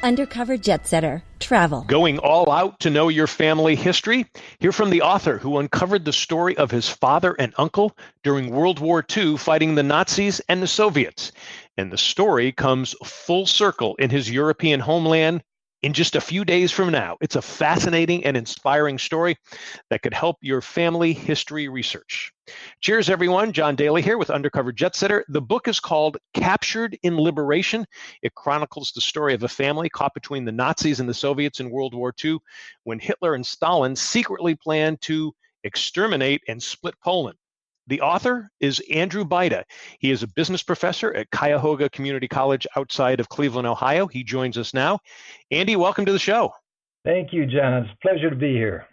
Undercover Jet Setter. Travel. Going all out to know your family history? Hear from the author who uncovered the story of his father and uncle during World War II fighting the Nazis and the Soviets. And the story comes full circle in his European homeland in just a few days from now. It's a fascinating and inspiring story that could help your family history research. Cheers, everyone. John Daly here with Undercover Jet Setter. The book is called Captured in Liberation. It chronicles the story of a family caught between the Nazis and the Soviets in World War II when Hitler and Stalin secretly planned to exterminate and split Poland. The author is Andrew Bajda. He is a business professor at Cuyahoga Community College outside of Cleveland, Ohio. He joins us now. Andy, welcome to the show. Thank you, John. It's a pleasure to be here.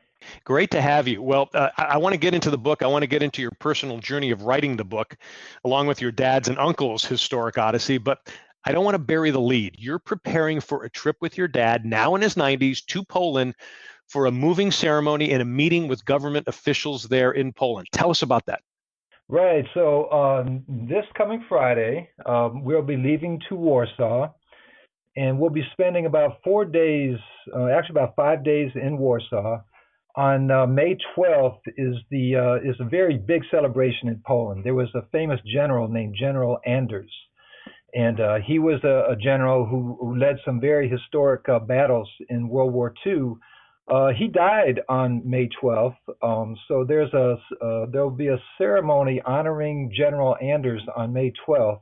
Great to have you. Well, I want to get into the book. I want to get into your personal journey of writing the book, along with your dad's and uncle's historic odyssey, but I don't want to bury the lead. You're preparing for a trip with your dad, now in his 90s, to Poland for a moving ceremony and a meeting with government officials there in Poland. Tell us about that. Right. So this coming Friday, we'll be leaving to Warsaw, and we'll be spending about 4 days, actually about 5 days in Warsaw. On May 12th is a very big celebration in Poland. There was a famous general named General Anders, and he was a general who led some very historic battles in World War II. He died on May 12th, so there'll be a ceremony honoring General Anders on May 12th.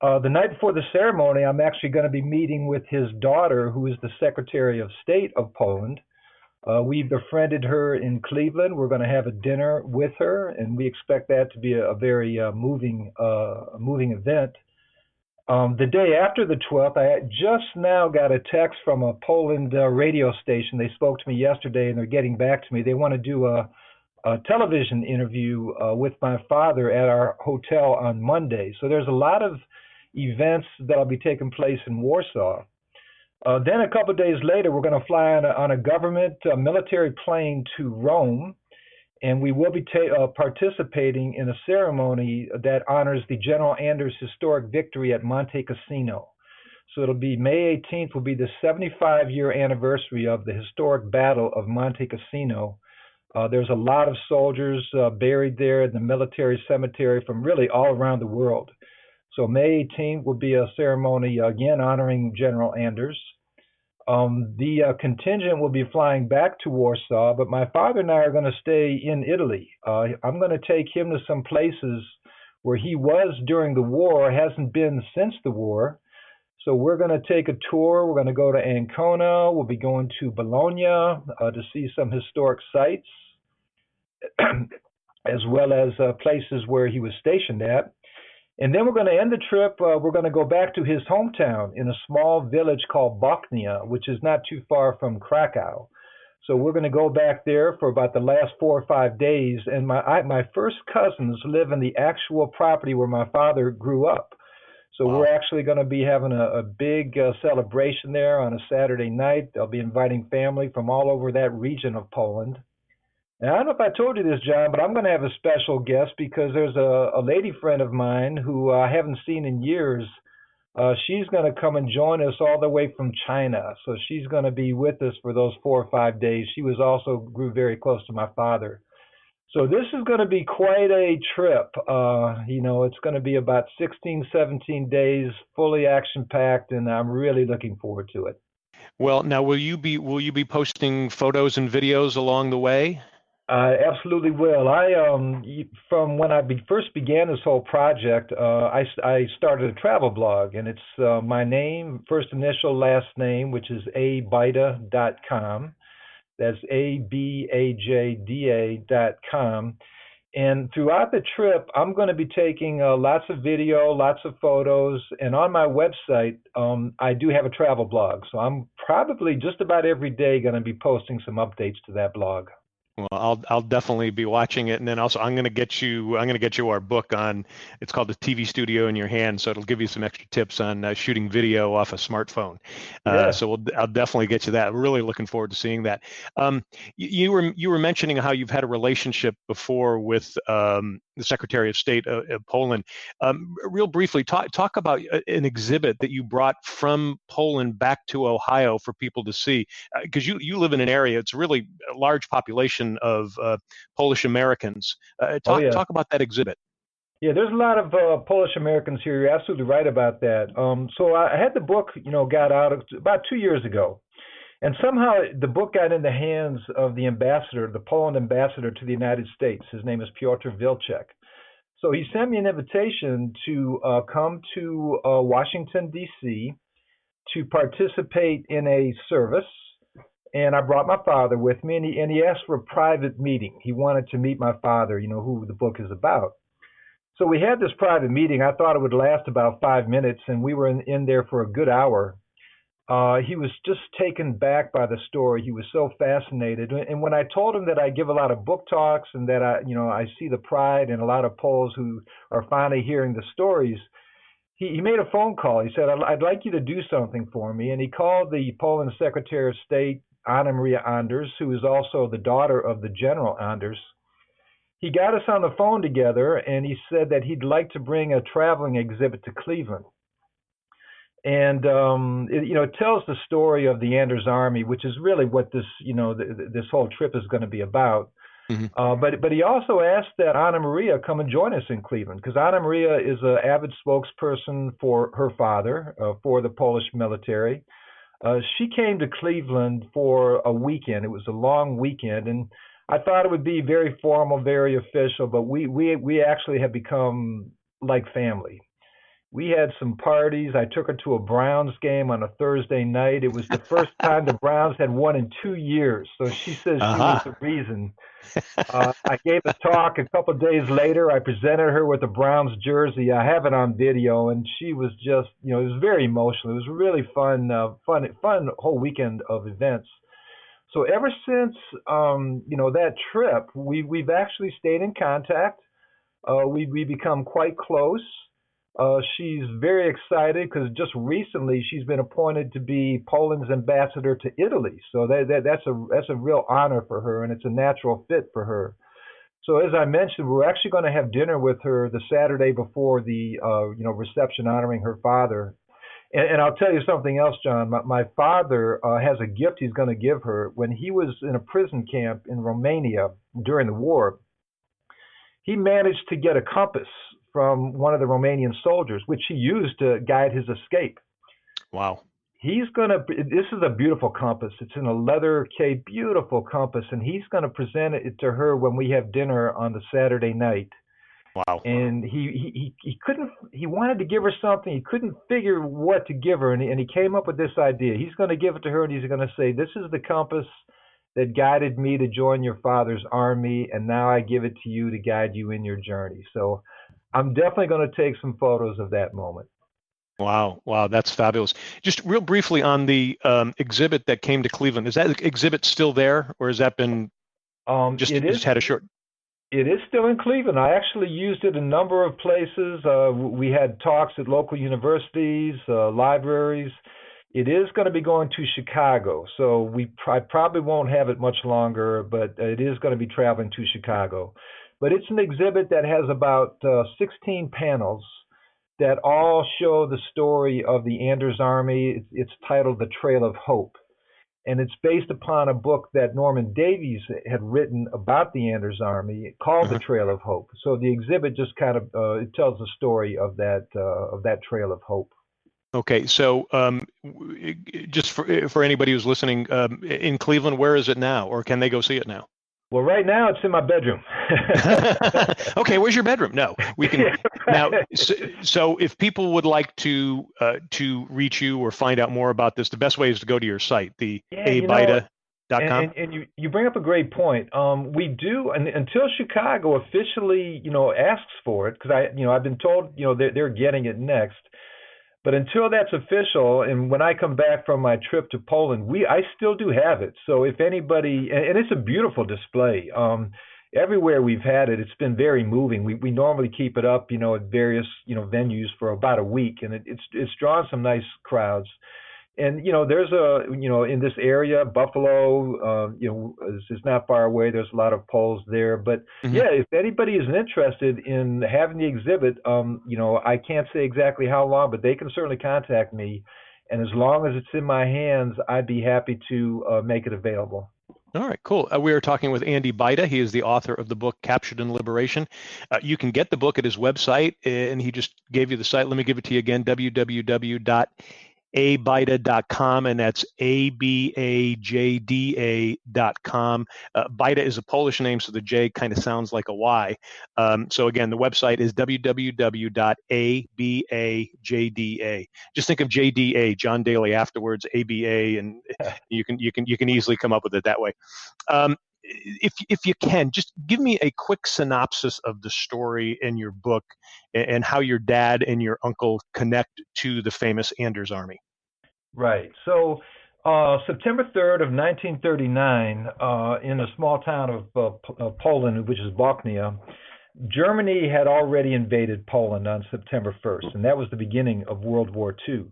The night before the ceremony, I'm actually going to be meeting with his daughter, who is the Secretary of State of Poland. We befriended her in Cleveland. We're going to have a dinner with her, and we expect that to be a very moving event. The day after the 12th, I just now got a text from a Poland radio station. They spoke to me yesterday, and they're getting back to me. They want to do a television interview with my father at our hotel on Monday. So there's a lot of events that'll be taking place in Warsaw. Then a couple of days later, we're going to fly on a government military plane to Rome, and we will be participating in a ceremony that honors the General Anders historic victory at Monte Cassino. So it'll be May 18th will be the 75-year anniversary of the historic Battle of Monte Cassino. There's a lot of soldiers buried there in the military cemetery from really all around the world. So May 18th will be a ceremony, again, honoring General Anders. The contingent will be flying back to Warsaw, but my father and I are going to stay in Italy. I'm going to take him to some places where he was during the war, hasn't been since the war. So we're going to take a tour. We're going to go to Ancona. We'll be going to Bologna to see some historic sites, as well as places where he was stationed at. And then we're going to end the trip. We're going to go back to his hometown in a small village called Bochnia, which is not too far from Krakow. So we're going to go back there for about the last 4 or 5 days. And my first cousins live in the actual property where my father grew up. So Wow. We're actually going to be having a big celebration there on a Saturday night. They'll be inviting family from all over that region of Poland. And I don't know if I told you this, John, but I'm going to have a special guest because there's a lady friend of mine who I haven't seen in years. She's going to come and join us all the way from China. So she's going to be with us for those 4 or 5 days. She grew very close to my father. So this is going to be quite a trip. It's going to be about 16, 17 days, fully action-packed, and I'm really looking forward to it. Well, now, will you be posting photos and videos along the way? I absolutely will. From when I first began this whole project, I started a travel blog, and it's my name, first initial, last name, which is abajda.com. That's abajda.com. And throughout the trip, I'm going to be taking lots of video, lots of photos, and on my website, I do have a travel blog. So I'm probably just about every day going to be posting some updates to that blog. Well, I'll definitely be watching it, and then also I'm going to get you our book on. It's called The TV Studio in Your Hand, so it'll give you some extra tips on shooting video off a smartphone. Yeah. So I'll definitely get you that. Really looking forward to seeing that. You were mentioning how you've had a relationship before with the Secretary of State of Poland. Real briefly, talk about an exhibit that you brought from Poland back to Ohio for people to see, because you live in an area. It's really a large population of Polish Americans. Oh yeah. Talk about that exhibit. Yeah, there's a lot of Polish Americans here. You're absolutely right about that. So I had the book, got out about 2 years ago, and somehow the book got in the hands of the ambassador, the Poland ambassador to the United States. His name is Piotr Wilczek. So he sent me an invitation to come to Washington, D.C. to participate in a service. And I brought my father with me, and he asked for a private meeting. He wanted to meet my father, who the book is about. So we had this private meeting. I thought it would last about 5 minutes, and we were in there for a good hour. He was just taken back by the story. He was so fascinated. And when I told him that I give a lot of book talks and that I see the pride in a lot of Poles who are finally hearing the stories, he made a phone call. He said, I'd like you to do something for me. And he called the Poland Secretary of State, Anna Maria Anders, who is also the daughter of the General Anders. He got us on the phone together, and he said that he'd like to bring a traveling exhibit to Cleveland. And it tells the story of the Anders Army, which is really what this this whole trip is going to be about. Mm-hmm. But he also asked that Anna Maria come and join us in Cleveland, because Anna Maria is an avid spokesperson for her father, for the Polish military. She came to Cleveland for a weekend. It was a long weekend, and I thought it would be very formal, very official, but we actually have become like family. We had some parties. I took her to a Browns game on a Thursday night. It was the first time the Browns had won in 2 years, so she says she was the reason. I gave a talk a couple of days later. I presented her with a Browns jersey. I have it on video, and she was just, it was very emotional. It was a really fun whole weekend of events. So ever since, that trip, we've actually stayed in contact. We become quite close. She's very excited because just recently she's been appointed to be Poland's ambassador to Italy. So that's a real honor for her, and it's a natural fit for her. So as I mentioned, we're actually going to have dinner with her the Saturday before the reception honoring her father. And I'll tell you something else, John. My father has a gift he's going to give her. When he was in a prison camp in Romania during the war, he managed to get a compass from one of the Romanian soldiers, which he used to guide his escape. Wow. This is a beautiful compass. It's in a leather case, beautiful compass, and he's going to present it to her when we have dinner on the Saturday night. Wow. And he wanted to give her something. He couldn't figure what to give her, and he came up with this idea. He's going to give it to her, and he's going to say, this is the compass that guided me to join your father's army, and now I give it to you to guide you in your journey. So I'm definitely going to take some photos of that moment. Wow, that's fabulous. Just real briefly on the exhibit that came to Cleveland, is that exhibit still there, or has that been just had a short? It is still in Cleveland. I actually used it a number of places. We had talks at local universities, libraries. It is going to be going to Chicago, so I probably won't have it much longer, but it is going to be traveling to Chicago. But it's an exhibit that has about 16 panels that all show the story of the Anders Army. It's titled The Trail of Hope. And it's based upon a book that Norman Davies had written about the Anders Army called The Trail of Hope. So the exhibit just kind of it tells the story of that Trail of Hope. Okay, so just for anybody who's listening, in Cleveland, where is it now, or can they go see it now? Well, right now it's in my bedroom. Okay, where's your bedroom? No, we can now. So if people would like to reach you or find out more about this, the best way is to go to your site, the abita.com. And you bring up a great point. We do, and until Chicago officially, asks for it, because I've been told, they're getting it next. But until that's official, and when I come back from my trip to Poland, I still do have it. So if anybody, and it's a beautiful display. Everywhere we've had it, it's been very moving. We normally keep it up, at various venues for about a week, and it's drawn some nice crowds. And there's in this area, Buffalo, is not far away. There's a lot of Poles there. But Mm-hmm. yeah, if anybody is interested in having the exhibit, I can't say exactly how long, but they can certainly contact me. And as long as it's in my hands, I'd be happy to make it available. All right, cool. We are talking with Andy Bajda. He is the author of the book Captured in Liberation. You can get the book at his website, and he just gave you the site. Let me give it to you again, www.abajda.com, and that's abajda.com. Bajda is a Polish name, so the J kind of sounds like a Y. So again, the website is www.abajda. Just think of JDA, John Daly afterwards, ABA, and you can easily come up with it that way. If you can, just give me a quick synopsis of the story in your book and how your dad and your uncle connect to the famous Anders Army. Right. So September 3rd of 1939, in a small town of Poland, which is Bochnia, Germany had already invaded Poland on September 1st, and that was the beginning of World War II.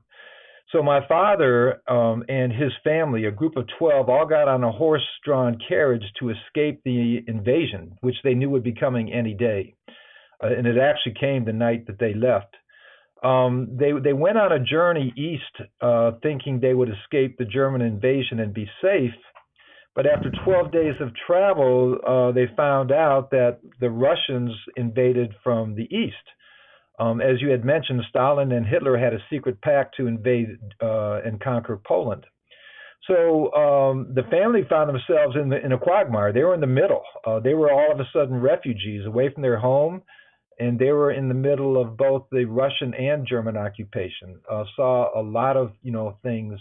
So my father and his family, a group of 12, all got on a horse-drawn carriage to escape the invasion, which they knew would be coming any day. And it actually came the night that they left. They went on a journey east, thinking they would escape the German invasion and be safe. But after 12 days of travel, they found out that the Russians invaded from the east. As you had mentioned, Stalin and Hitler had a secret pact to invade and conquer Poland. So the family found themselves in a quagmire. They were in the middle. They were all of a sudden refugees away from their home, and they were in the middle of both the Russian and German occupation. Saw a lot of things,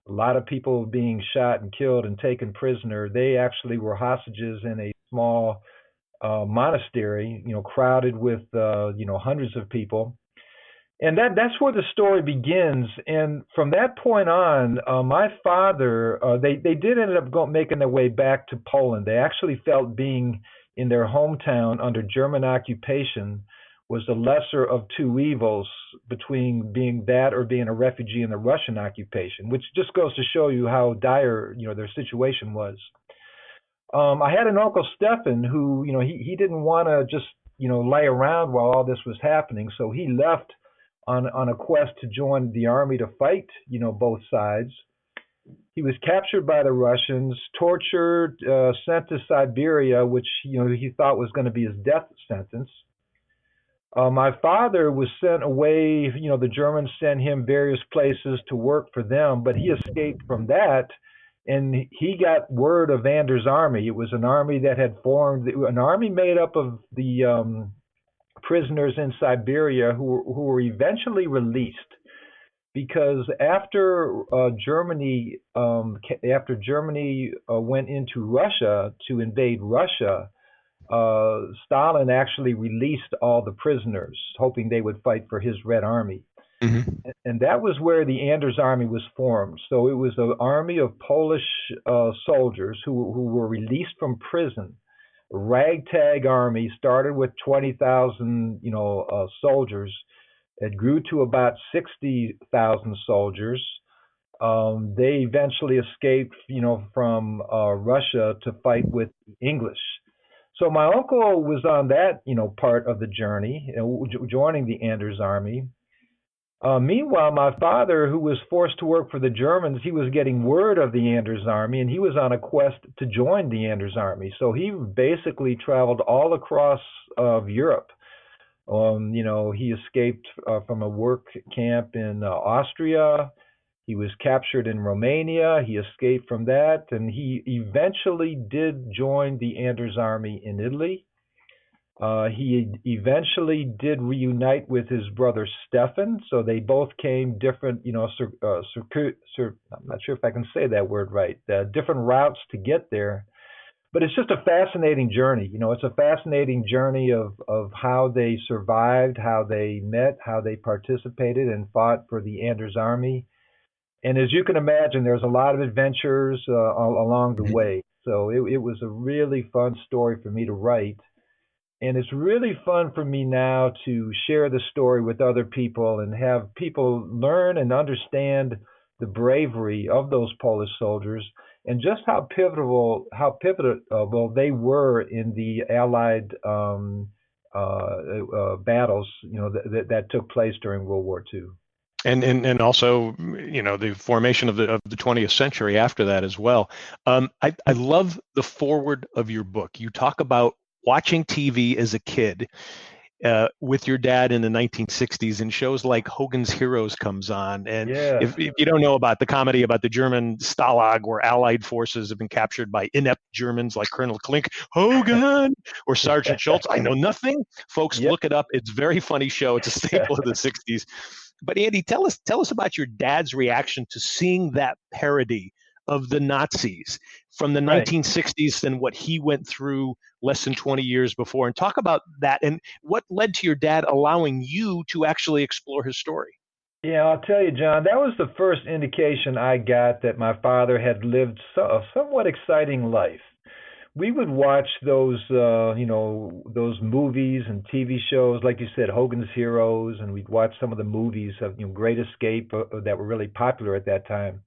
a lot of people being shot and killed and taken prisoner. They actually were hostages in a small monastery, crowded with hundreds of people, and that's where the story begins. And from that point on, my father, they did end up making their way back to Poland. They actually felt being in their hometown under German occupation was the lesser of two evils between being that or being a refugee in the Russian occupation, which just goes to show you how dire their situation was. I had an uncle Stefan who, he didn't want to just, lay around while all this was happening. So he left on a quest to join the army to fight, both sides. He was captured by the Russians, tortured, sent to Siberia, which, he thought was going to be his death sentence. My father was sent away. The Germans sent him various places to work for them, but he escaped from that. And he got word of Anders' army. It was an army that had formed, an army made up of the prisoners in Siberia who were eventually released, because after Germany went into Russia to invade Russia, Stalin actually released all the prisoners, hoping they would fight for his Red Army. Mm-hmm. And that was where the Anders Army was formed. So it was an army of Polish soldiers who were released from prison. A ragtag army started with 20,000, soldiers. It grew to about 60,000 soldiers. They eventually escaped, from Russia to fight with the English. So my uncle was on that, part of the journey, joining the Anders Army. Meanwhile, my father, who was forced to work for the Germans, he was getting word of the Anders Army, and he was on a quest to join the Anders Army. So he basically traveled all across Europe. He escaped from a work camp in Austria. He was captured in Romania. He escaped from that, and he eventually did join the Anders Army in Italy. He eventually did reunite with his brother Stefan, so they both came different, I'm not sure if I can say that word right, different routes to get there. but it's just a fascinating journey. It's a fascinating journey of how they survived, how they met, how they participated and fought for the Anders Army. And as you can imagine, there's a lot of adventures along the way. So it was a really fun story for me to write. And it's really fun for me now to share the story with other people and have people learn and understand the bravery of those Polish soldiers and just how pivotal they were in the Allied battles, that took place during World War II. And also, the formation of the 20th century after that as well. I love the foreword of your book. You talk about watching TV as a kid with your dad in the 1960s, and shows like Hogans Heroes comes on. And if you don't know about the comedy about the German Stalag, where Allied forces have been captured by inept Germans like Colonel Klink, Hogan, or Sergeant Schultz, I know nothing. Folks, look it up. It's a very funny show. It's a staple of the 60s. But Andy, tell us about your dad's reaction to seeing that parody of the Nazis from the 1960s and what he went through less than 20 years before, and talk about that and what led to your dad allowing you to actually explore his story. Yeah, I'll tell you, John, that was the first indication I got that my father had lived a somewhat exciting life. We would watch those movies and TV shows, like you said, Hogan's Heroes, and we'd watch some of the movies of Great Escape that were really popular at that time.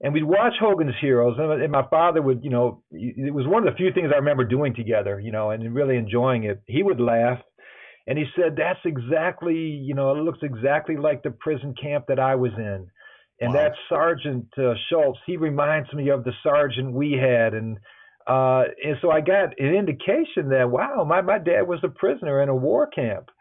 And we'd watch Hogan's Heroes, and my father would, it was one of the few things I remember doing together, and really enjoying it. He would laugh, and he said, "That's exactly, it looks exactly like the prison camp that I was in." And that Sergeant Schultz, he reminds me of the sergeant we had, and so I got an indication that, wow, my dad was a prisoner in a war camp.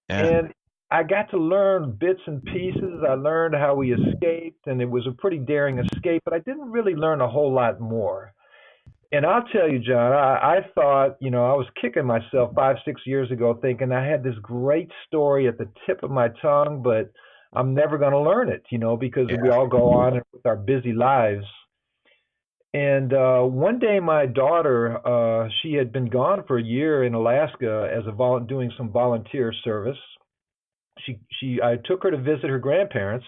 And I got to learn bits and pieces. I learned how he escaped, and it was a pretty daring escape, but I didn't really learn a whole lot more. And I'll tell you, John, I thought, I was kicking myself 5, 6 years ago thinking I had this great story at the tip of my tongue, but I'm never going to learn it, because we all go on with our busy lives. And one day, my daughter, she had been gone for a year in Alaska as doing some volunteer service. I took her to visit her grandparents,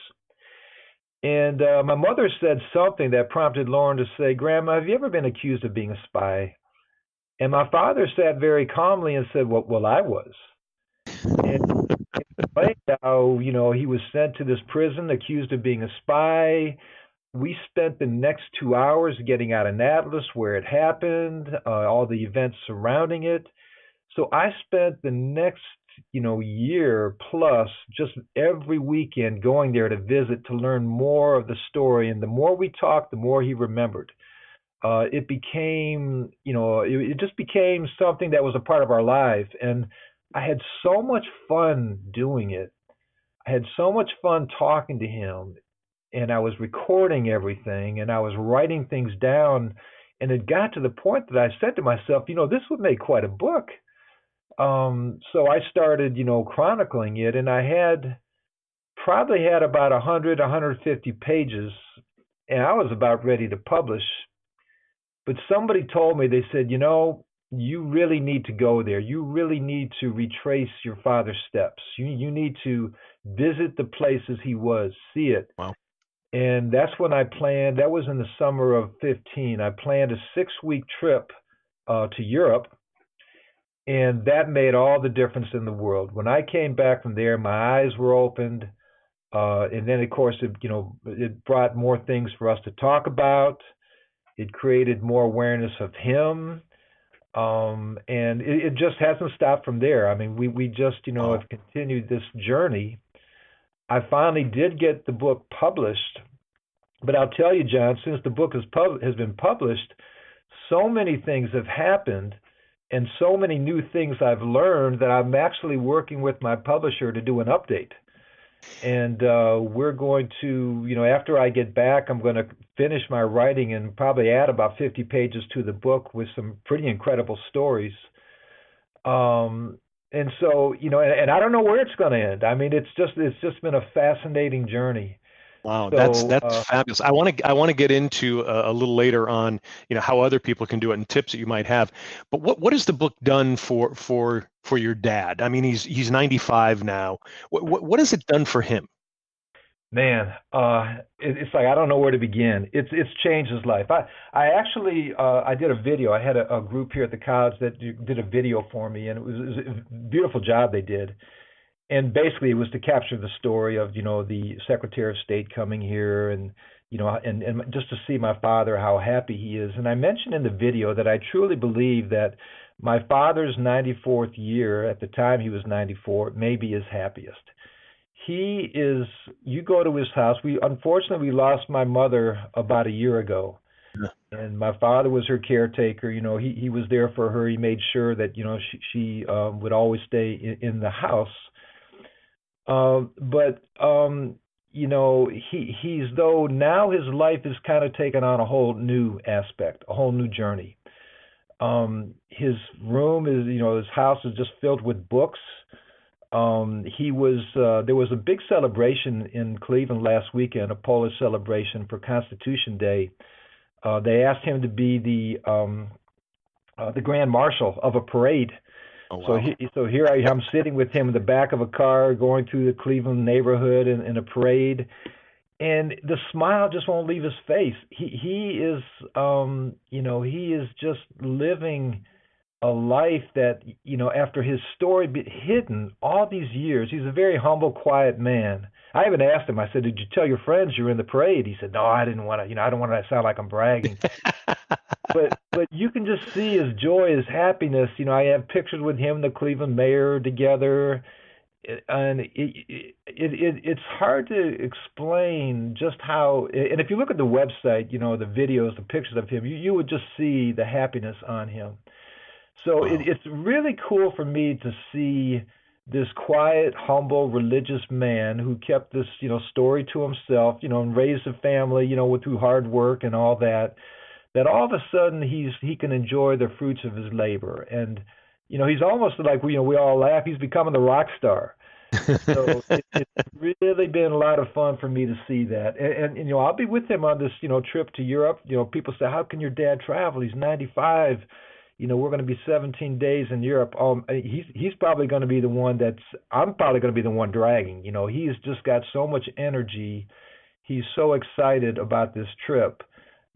and my mother said something that prompted Lauren to say, "Grandma, have you ever been accused of being a spy?" And my father sat very calmly and said, "Well, I was." And how he was sent to this prison accused of being a spy. We spent the next 2 hours getting out an atlas where it happened, all the events surrounding it. So I spent the next, year plus just every weekend going there to visit to learn more of the story. And the more we talked, the more he remembered. It became, it just became something that was a part of our life. And I had so much fun doing it. I had so much fun talking to him. And I was recording everything, and I was writing things down, and it got to the point that I said to myself, this would make quite a book. So I started, chronicling it, and I probably had about 100, 150 pages, and I was about ready to publish. But somebody told me, they said, you really need to go there. You really need to retrace your father's steps. You need to visit the places he was, see it. Wow. And that's when I planned, that was in the summer of 15, I planned a 6-week trip to Europe. And that made all the difference in the world. When I came back from there, my eyes were opened. And then, of course, it brought more things for us to talk about. It created more awareness of him. And it just hasn't stopped from there. I mean, we just, have continued this journey. I finally did get the book published, but I'll tell you, John, since the book has been published, so many things have happened and so many new things I've learned that I'm actually working with my publisher to do an update. And we're going to, after I get back, I'm going to finish my writing and probably add about 50 pages to the book with some pretty incredible stories. And so, and I don't know where it's going to end. I mean, it's just been a fascinating journey. Wow, that's So that's fabulous. I want to get into a little later on, how other people can do it and tips that you might have. But what has the book done for your dad? I mean, he's 95 now. What has it done for him? man, it's like I don't know where to begin. It's changed his life. I actually I did a video. I had a group here at the college that did a video for me, and it was a beautiful job they did. And basically, it was to capture the story of the Secretary of State coming here, and and just to see my father, how happy he is. And I mentioned in the video that I truly believe that my father's 94th year, at the time he was 94, may be his happiest. He is. You go to his house. We unfortunately we lost my mother about a year ago, Yeah. and my father was her caretaker. He was there for her. He made sure that she would always stay in the house. But he's though now his life is kind of taken on a whole new aspect, a whole new journey. His room is, his house is just filled with books. He was There was a big celebration in Cleveland last weekend, a Polish celebration for Constitution Day. They asked him to be the grand marshal of a parade. Oh, So wow. here I am sitting with him in the back of a car going through the Cleveland neighborhood in a parade, and the smile just won't leave his face. He is just living a life that after his story be hidden all these years. He's a very humble, quiet man. I even asked him. I said, "Did you tell your friends you're in the parade?" He said, "No, I didn't want to. I don't want to sound like I'm bragging." But you can just see his joy, his happiness. I have pictures with him and the Cleveland mayor together, and it's hard to explain just how. And if you look at the website, the videos, the pictures of him, you would just see the happiness on him. So Wow. it's really cool for me to see this quiet, humble, religious man who kept this, story to himself, and raised a family, through hard work and all that. That all of a sudden he can enjoy the fruits of his labor, and he's almost like we all laugh. He's becoming the rock star. So it's really been a lot of fun for me to see that, and I'll be with him on this trip to Europe. People say, how can your dad travel? He's 95. We're going to be 17 days in Europe. He's probably going to be the one I'm probably going to be the one dragging. He's just got so much energy. He's so excited about this trip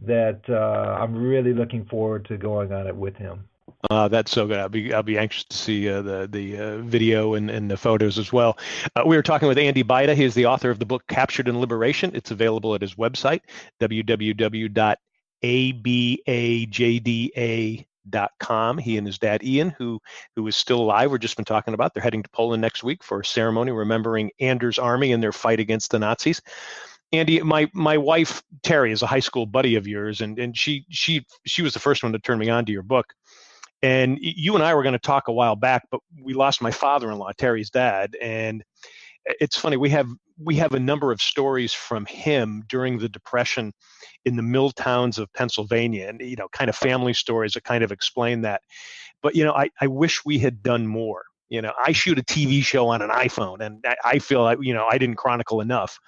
that I'm really looking forward to going on it with him. That's so good. I'll be anxious to see the video and the photos as well. We were talking with Andy Bajda. He is the author of the book Captured in Liberation. It's available at his website, www.abajda.com. He and his dad Ian, who is still alive, we've just been talking about. They're heading to Poland next week for a ceremony remembering Anders' army and their fight against the Nazis. Andy, my wife Terry is a high school buddy of yours, and she was the first one to turn me on to your book. And you and I were going to talk a while back, but we lost my father-in-law, Terry's dad, and it's funny. We have a number of stories from him during the Depression in the mill towns of Pennsylvania, and kind of family stories that kind of explain that. But I wish we had done more. I shoot a TV show on an iPhone, and I feel like I didn't chronicle enough.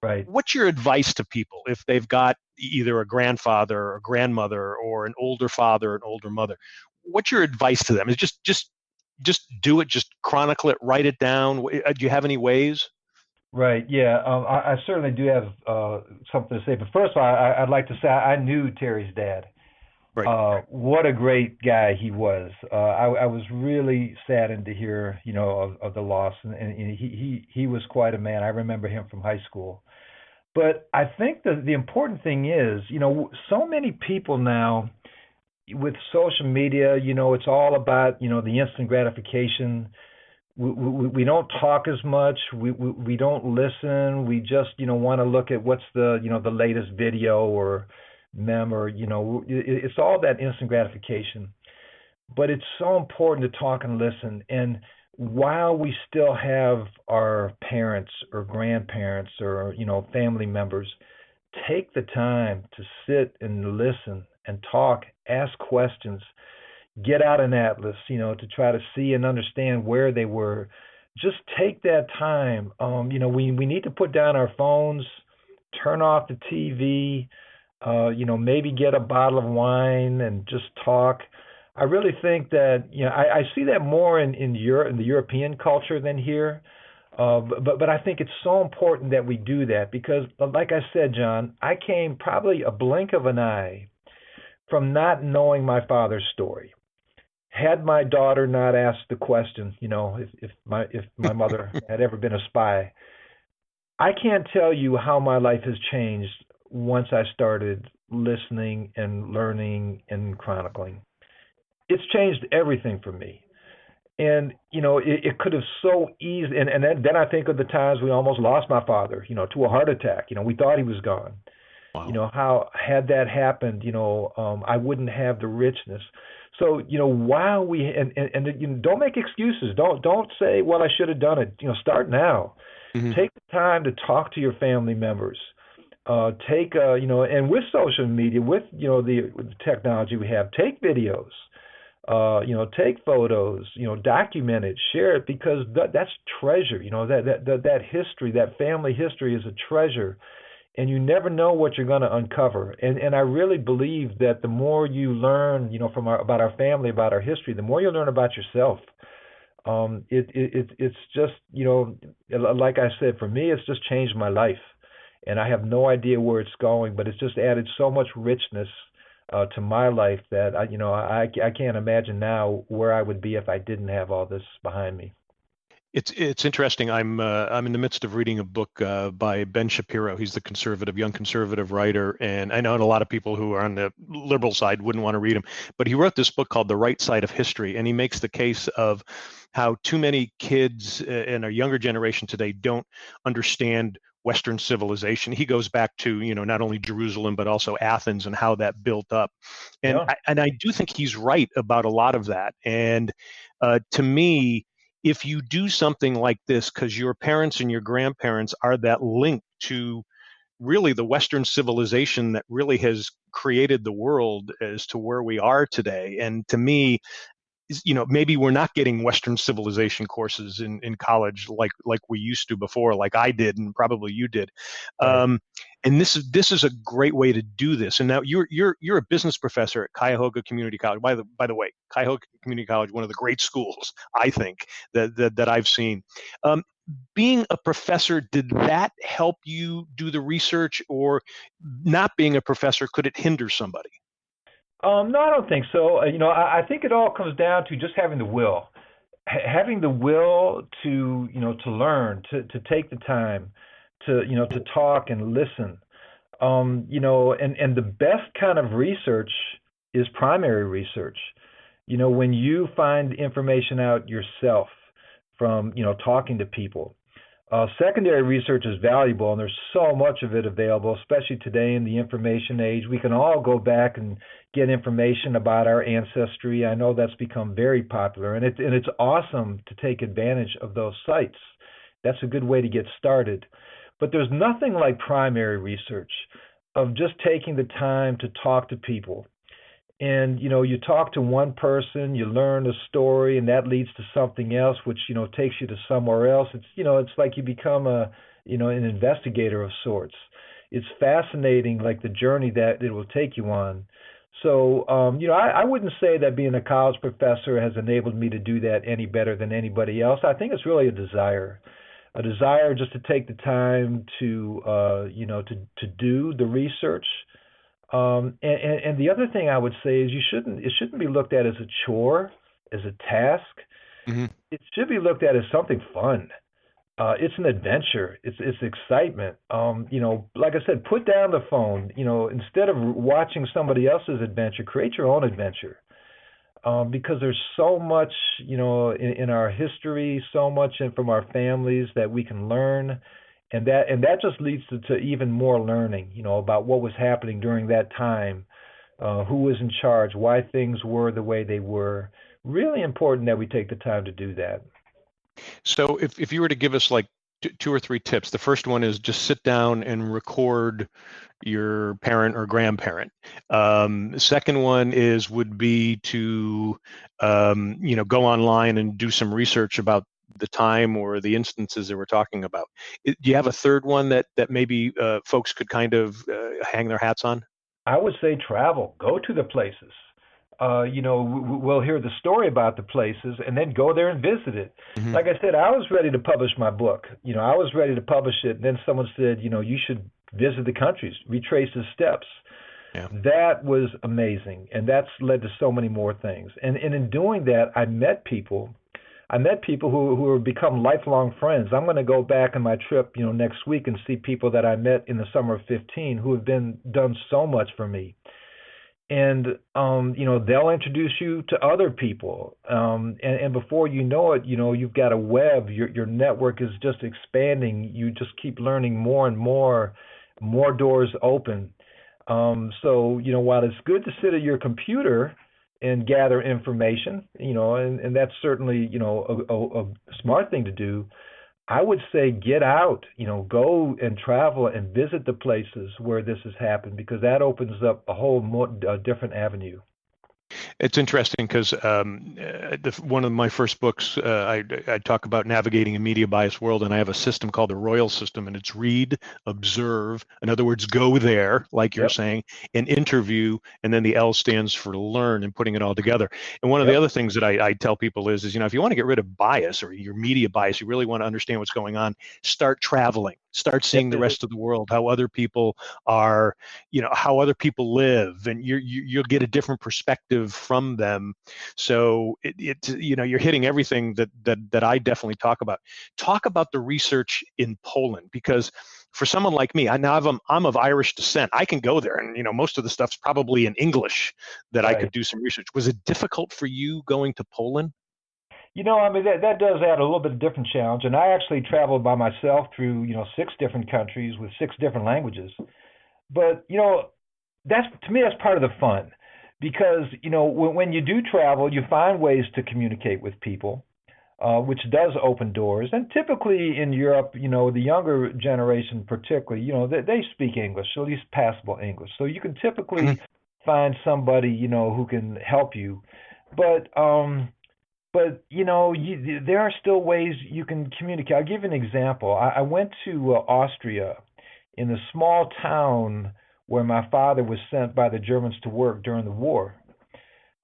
Right. What's your advice to people if they've got either a grandfather or a grandmother or an older father, an older mother? What's your advice to them? Is just do it, just chronicle it, write it down. Do you have any ways? Right. Yeah. I certainly do have something to say. But first of all, I'd like to say I knew Terry's dad. Right. What a great guy he was. I was really saddened to hear, of the loss, and he was quite a man. I remember him from high school. But I think the important thing is, so many people now with social media, it's all about, the instant gratification. We don't talk as much. We don't listen. We just, want to look at what's the latest video or mem, or, it's all that instant gratification. But it's so important to talk and listen. And while we still have our parents or grandparents or, family members, take the time to sit and listen and talk, ask questions, get out an atlas, to try to see and understand where they were. Just take that time. We need to put down our phones turn off the TV, maybe get a bottle of wine and just talk. I really think that, I see that more in Europe, in the European culture than here. But I think it's so important that we do that because, like I said, John, I came probably a blink of an eye from not knowing my father's story. Had my daughter not asked the question, if my mother had ever been a spy, I can't tell you how my life has changed once I started listening and learning and chronicling. It's changed everything for me. And, it could have so easily, and then I think of the times we almost lost my father, to a heart attack. We thought he was gone. Wow. How had that happened, I wouldn't have the richness. So, while we, don't make excuses. Don't say, well, I should have done it. Start now. Mm-hmm. Take the time to talk to your family members. And with social media, with, the technology we have, take videos. Take photos, document it, share it, because that's treasure. That history, that family history is a treasure, and you never know what you're going to uncover. And I really believe that the more you learn, about our family, about our history, the more you learn about yourself. It's just, like I said, for me, it's just changed my life, and I have no idea where it's going, but it's just added so much richness to my life that I can't imagine now where I would be if I didn't have all this behind me. It's interesting. I'm in the midst of reading a book by Ben Shapiro. He's the young conservative writer, and I know a lot of people who are on the liberal side wouldn't want to read him. But he wrote this book called The Right Side of History, and he makes the case of how too many kids in our younger generation today don't understand Western civilization. He goes back to, not only Jerusalem, but also Athens and how that built up. And Yeah. I do think he's right about a lot of that. And to me, if you do something like this, because your parents and your grandparents are that link to really the Western civilization that really has created the world as to where we are today. And to me, maybe we're not getting Western civilization courses in college like we used to before, like I did, and probably you did. Right. And this is a great way to do this. And now you're a business professor at Cuyahoga Community College. By the way, Cuyahoga Community College, one of the great schools, I think, that I've seen. Being a professor, did that help you do the research, or not being a professor, could it hinder somebody? No, I don't think so. I think it all comes down to just having the will, having the will to, to learn, to take the time, to talk and listen. And the best kind of research is primary research. When you find information out yourself from, talking to people. Secondary research is valuable, and there's so much of it available, especially today in the information age. We can all go back and get information about our ancestry. I know that's become very popular, and it's awesome to take advantage of those sites. That's a good way to get started. But there's nothing like primary research, of just taking the time to talk to people. And you talk to one person, you learn a story, and that leads to something else, which takes you to somewhere else. It's like you become an investigator of sorts. It's fascinating, like the journey that it will take you on. So I wouldn't say that being a college professor has enabled me to do that any better than anybody else. I think it's really a desire just to take the time to to do the research. And the other thing I would say is it shouldn't be looked at as a chore, as a task. Mm-hmm. It should be looked at as something fun. It's an adventure. It's excitement. Like I said, put down the phone. Instead of watching somebody else's adventure, create your own adventure. Because there's so much, in our history, so much from our families that we can learn. And that just leads to even more learning, about what was happening during that time, who was in charge, why things were the way they were. Really important that we take the time to do that. So if you were to give us like two or three tips, the first one is just sit down and record your parent or grandparent. Second one would be to go online and do some research about the time or the instances that we're talking about. Do you have a third one that maybe folks could kind of hang their hats on? I would say travel, go to the places. We'll hear the story about the places and then go there and visit it. Hmm. Like I said, I was ready to publish my book. I was ready to publish it. And then someone said, you should visit the countries, retrace the steps. Yeah. That was amazing. And that's led to so many more things. And in doing that, I met people. Who have become lifelong friends. I'm going to go back on my trip, next week and see people that I met in the summer of 15 who have done so much for me. And they'll introduce you to other people, and before you know it, you've got a web. Your network is just expanding. You just keep learning more and more doors open. So while it's good to sit at your computer and gather information, and that's certainly a smart thing to do. I would say get out, go and travel and visit the places where this has happened, because that opens up a whole different avenue. It's interesting because one of my first books, I talk about navigating a media biased world, and I have a system called the Royal system, and it's read, observe, in other words, go there, like you're saying, and interview, and then the L stands for learn, and putting it all together. And one of the other things that I tell people is if you want to get rid of bias or your media bias, you really want to understand what's going on, start traveling. Start seeing the rest of the world, how other people are, how other people live, and you'll get a different perspective from them. So you're hitting everything that I definitely talk about. Talk about the research in Poland, because for someone like me, I'm of Irish descent. I can go there, and most of the stuff's probably in English that I could do some research. Was it difficult for you going to Poland? That does add a little bit of different challenge. And I actually traveled by myself through, 6 different countries with 6 different languages. But, to me, that's part of the fun, because, when you do travel, you find ways to communicate with people, which does open doors. And typically in Europe, the younger generation particularly, they speak English, at least passable English. So you can typically find somebody, who can help you. But there are still ways you can communicate. I'll give you an example. I went to Austria, in the small town where my father was sent by the Germans to work during the war.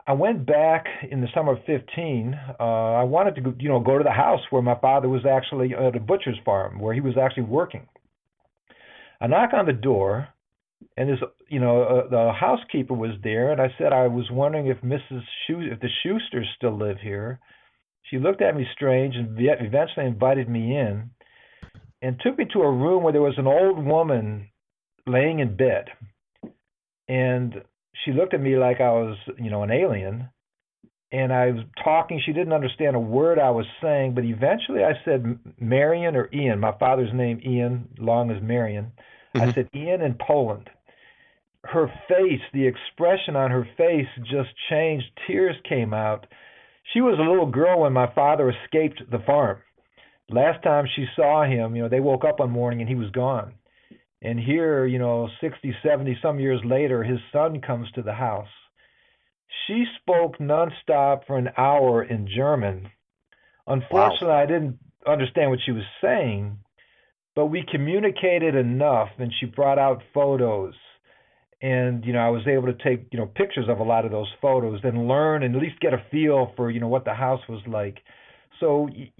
I went back in the summer of 15. I wanted to go to the house where my father was actually at a butcher's farm, where he was actually working. I knock on the door, and the housekeeper was there, and I said I was wondering if if the Schusters still live here. She looked at me strange and eventually invited me in, and took me to a room where there was an old woman laying in bed, and she looked at me like I was, an alien, and I was talking. She didn't understand a word I was saying, but eventually I said Marion or Ian. My father's name Ian, long as Marion. I said Ian in Poland. Her face, the expression on her face just changed. Tears came out. She was a little girl when my father escaped the farm. Last time she saw him, they woke up one morning and he was gone. And here, 60, 70 some years later, his son comes to the house. She spoke nonstop for an hour in German. Unfortunately, wow. I didn't understand what she was saying, but we communicated enough, and she brought out photos. And, I was able to take, pictures of a lot of those photos and learn and at least get a feel for, what the house was like. So, it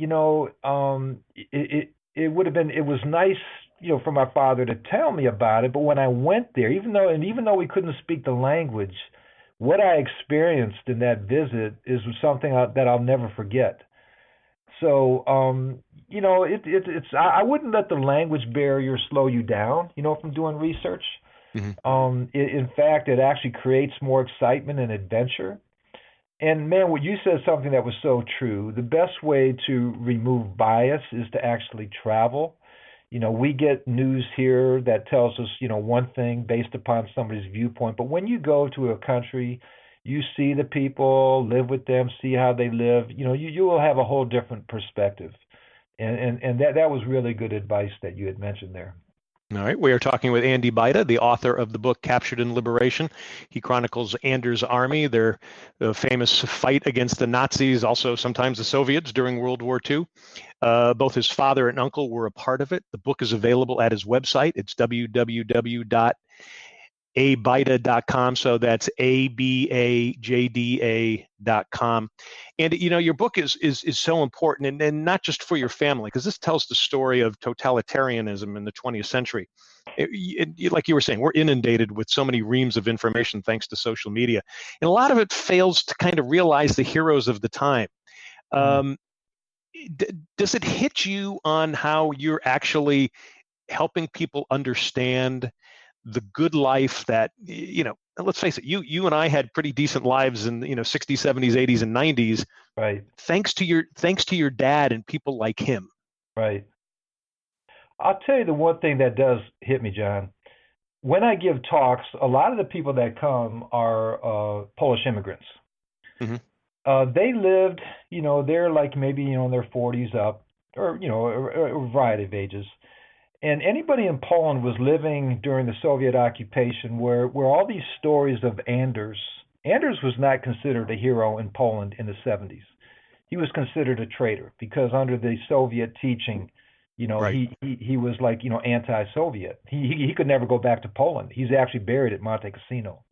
was nice, for my father to tell me about it. But when I went there, even though we couldn't speak the language, what I experienced in that visit is something that I'll never forget. So, I wouldn't let the language barrier slow you down, from doing research. In fact, it actually creates more excitement and adventure. And man, what you said something that was so true. The best way to remove bias is to actually travel. We get news here that tells us, one thing based upon somebody's viewpoint. But when you go to a country, you see the people, live with them, see how they live, you will have a whole different perspective. And that was really good advice that you had mentioned there. All right, we are talking with Andy Bajda, the author of the book Captured in Liberation. He chronicles Anders' army, their famous fight against the Nazis, also sometimes the Soviets during World War II. Both his father and uncle were a part of it. The book is available at his website. It's www.abajda.com. So that's abajda.com. And your book is so important, and not just for your family, because this tells the story of totalitarianism in the 20th century. Like you were saying, we're inundated with so many reams of information thanks to social media, and a lot of it fails to kind of realize the heroes of the time. Does it hit you on how you're actually helping people understand the good life that, let's face it, you and I had pretty decent lives in, 60s, 70s, 80s, and 90s, Right. Thanks to your dad and people like him. Right. I'll tell you the one thing that does hit me, John. When I give talks, a lot of the people that come are Polish immigrants. Mm-hmm. They lived, they're like maybe, in their 40s up, or, a variety of ages. And anybody in Poland was living during the Soviet occupation where all these stories of Anders was not considered a hero in Poland in the 70s. He was considered a traitor because under the Soviet teaching, Right. he was like, anti-Soviet. He could never go back to Poland. He's actually buried at Monte Cassino.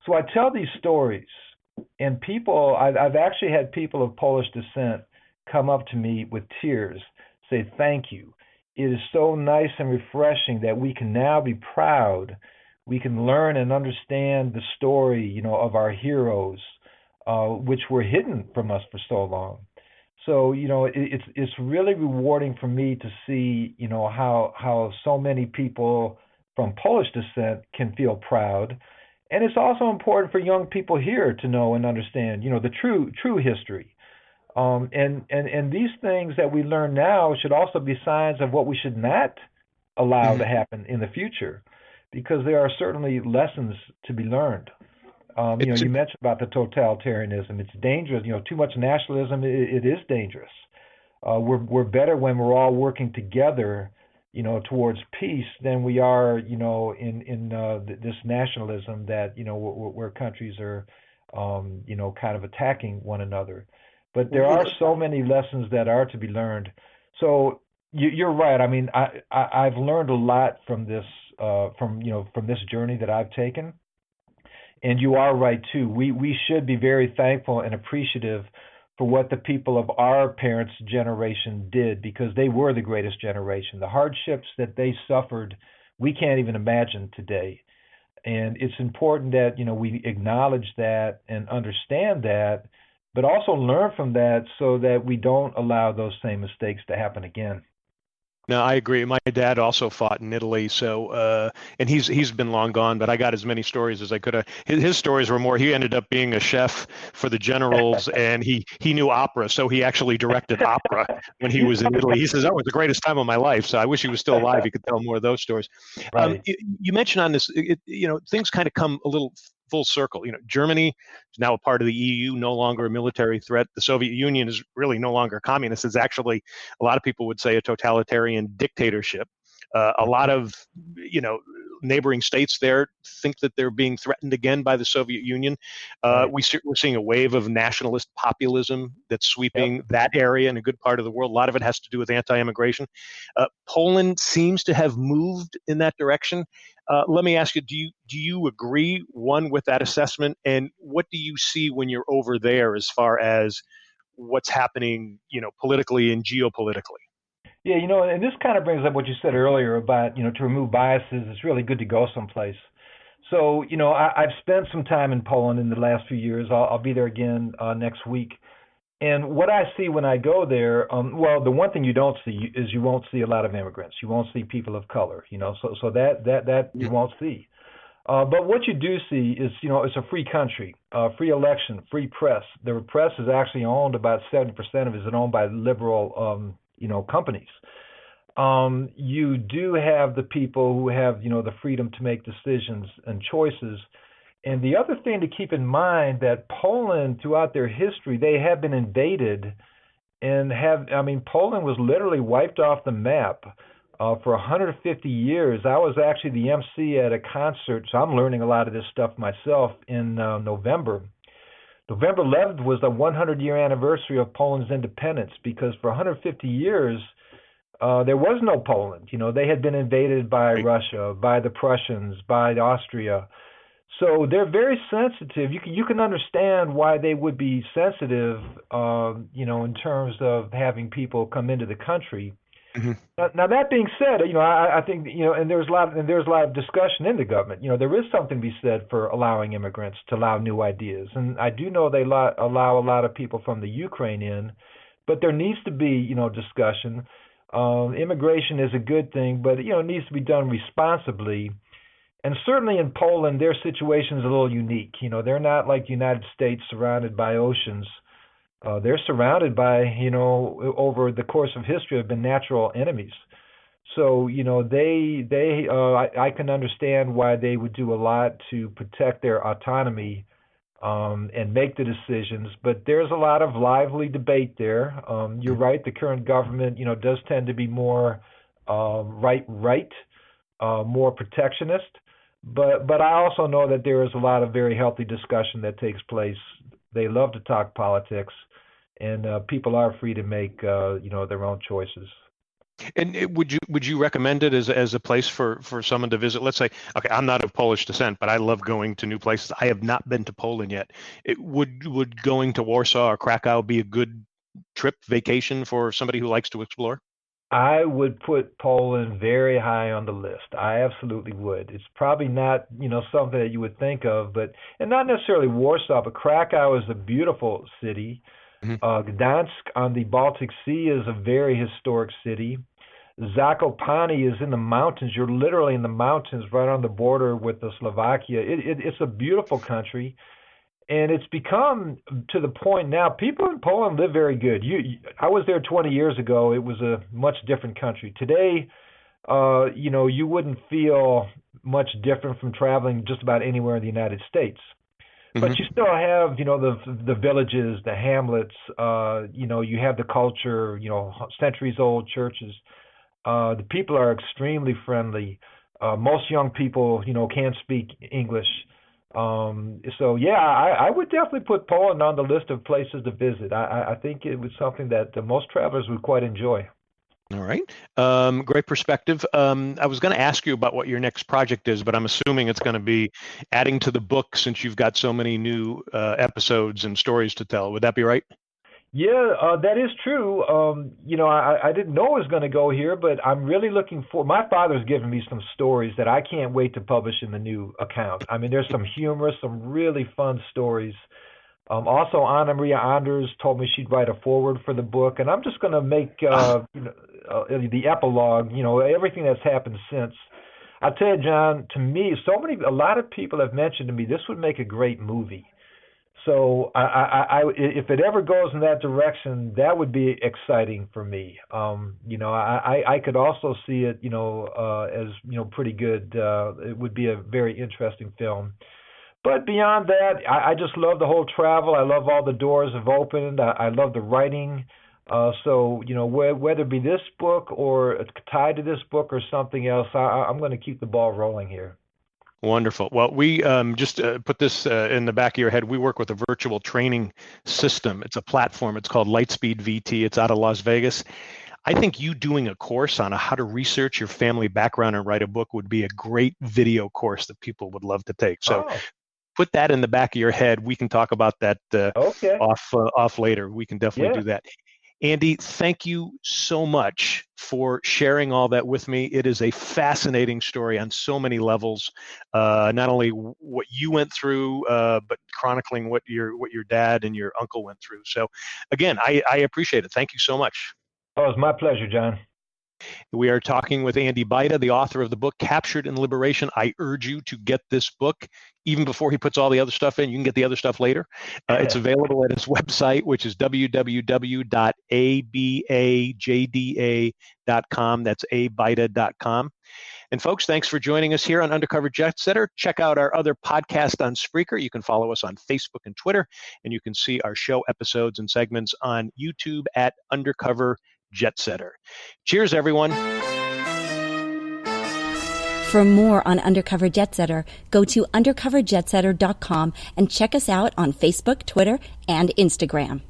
So I tell these stories, and I've actually had people of Polish descent come up to me with tears, say, "Thank you. It is so nice and refreshing that we can now be proud. We can learn and understand the story, of our heroes, which were hidden from us for so long." So, it's really rewarding for me to see, how so many people from Polish descent can feel proud. And it's also important for young people here to know and understand, the true history. And these things that we learn now should also be signs of what we should not allow Mm-hmm. to happen in the future, because there are certainly lessons to be learned. You mentioned about the totalitarianism. It's dangerous. Too much nationalism. It is dangerous. We're better when we're all working together, towards peace than we are, in this nationalism that where countries are, kind of attacking one another. But there are so many lessons that are to be learned. So you're right. I mean, I've learned a lot from this, from this journey that I've taken. And you are right too. We should be very thankful and appreciative for what the people of our parents' generation did, because they were the greatest generation. The hardships that they suffered, we can't even imagine today. And it's important that, we acknowledge that and understand that, but also learn from that so that we don't allow those same mistakes to happen again. No, I agree. My dad also fought in Italy, so and he's been long gone, but I got as many stories as I could have. His stories were more. He ended up being a chef for the generals, and he knew opera, so he actually directed opera when he was in Italy. He says that was the greatest time of my life. So I wish he was still alive. He could tell more of those stories. Right. You mentioned on this, things kind of come a little full circle. Germany is now a part of the EU, no longer a military threat. The Soviet Union is really no longer communist. It's actually, a lot of people would say, a totalitarian dictatorship. A lot of, neighboring states there think that they're being threatened again by the Soviet Union. Right. We're seeing a wave of nationalist populism that's sweeping Yep. that area in a good part of the world. A lot of it has to do with anti-immigration. Poland seems to have moved in that direction. Let me ask you: do you agree, one, with that assessment, and what do you see when you're over there as far as what's happening, politically and geopolitically? Yeah, and this kind of brings up what you said earlier about, to remove biases. It's really good to go someplace. So, I've spent some time in Poland in the last few years. I'll be there again next week. And what I see when I go there, well, the one thing you don't see is you won't see a lot of immigrants. You won't see people of color, so that you won't see. But what you do see is, it's a free country, free election, free press. The press is actually owned, about 70% of it is owned by liberal, companies. You do have the people who have, the freedom to make decisions and choices. And the other thing to keep in mind that Poland, throughout their history, they have been invaded and Poland was literally wiped off the map For 150 years. I was actually the MC at a concert, so I'm learning a lot of this stuff myself in November. November 11th was the 100-year anniversary of Poland's independence because for 150 years, there was no Poland. They had been invaded by Russia, by the Prussians, by Austria. So they're very sensitive. You can understand why they would be sensitive, in terms of having people come into the country. Mm-hmm. Now that being said, I think and there's a lot of discussion in the government. There is something to be said for allowing immigrants to allow new ideas, and I do know they allow a lot of people from the Ukraine in, but there needs to be discussion. Immigration is a good thing, but it needs to be done responsibly. And certainly in Poland, their situation is a little unique. They're not like the United States surrounded by oceans. They're surrounded by, over the course of history, have been natural enemies. So, I can understand why they would do a lot to protect their autonomy and make the decisions. But there's a lot of lively debate there. You're right. The current government, does tend to be more right, more protectionist. But I also know that there is a lot of very healthy discussion that takes place. They love to talk politics, and people are free to make their own choices. And would you recommend it as a place for someone to visit? Let's say, okay, I'm not of Polish descent, but I love going to new places. I have not been to Poland yet. Would going to Warsaw or Krakow be a good trip vacation for somebody who likes to explore? I would put Poland very high on the list. I absolutely would. It's probably not, something that you would think of, and not necessarily Warsaw, but Krakow is a beautiful city. Mm-hmm. Gdansk on the Baltic Sea is a very historic city. Zakopane is in the mountains. You're literally in the mountains right on the border with Slovakia. It's a beautiful country. And it's become to the point now, people in Poland live very good. I was there 20 years ago. It was a much different country. Today, you wouldn't feel much different from traveling just about anywhere in the United States. Mm-hmm. But you still have, the villages, the hamlets, you have the culture, centuries-old churches. The people are extremely friendly. Most young people, can't speak English. So yeah, I would definitely put Poland on the list of places to visit. I think it was something that most travelers would quite enjoy. All right. Great perspective. I was going to ask you about what your next project is, but I'm assuming it's going to be adding to the book since you've got so many new episodes and stories to tell. Would that be right? Yeah, that is true. I didn't know it was going to go here, but I'm really looking for. My father's given me some stories that I can't wait to publish in the new account. I mean, there's some humorous, some really fun stories. Also, Anna Maria Anders told me she'd write a foreword for the book, and I'm just going to make the epilogue. Everything that's happened since. I'll tell you, John. To me, a lot of people have mentioned to me this would make a great movie. So if it ever goes in that direction, that would be exciting for me. I could also see it, as pretty good. It would be a very interesting film. But beyond that, I just love the whole travel. I love all the doors have opened. I love the writing. So whether it be this book or tied to this book or something else, I'm going to keep the ball rolling here. Wonderful. Well, we just put this in the back of your head. We work with a virtual training system. It's a platform. It's called Lightspeed VT. It's out of Las Vegas. I think you doing a course on how to research your family background and write a book would be a great video course that people would love to take. So put that in the back of your head. We can talk about that off later. We can definitely do that. Andy, thank you so much for sharing all that with me. It is a fascinating story on so many levels, not only what you went through, but chronicling what your dad and your uncle went through. So again, I appreciate it. Thank you so much. Oh, it's my pleasure, John. We are talking with Andy Bajda, the author of the book Captured in Liberation. I urge you to get this book even before he puts all the other stuff in. You can get the other stuff later. It's available at his website, which is www.abajda.com. That's abajda.com. And folks, thanks for joining us here on Undercover Jet Setter. Check out our other podcast on Spreaker. You can follow us on Facebook and Twitter, and you can see our show episodes and segments on YouTube at Undercover Jet Setter. Cheers, everyone. For more on Undercover Jetsetter, go to undercoverjetsetter.com and check us out on Facebook, Twitter, and Instagram.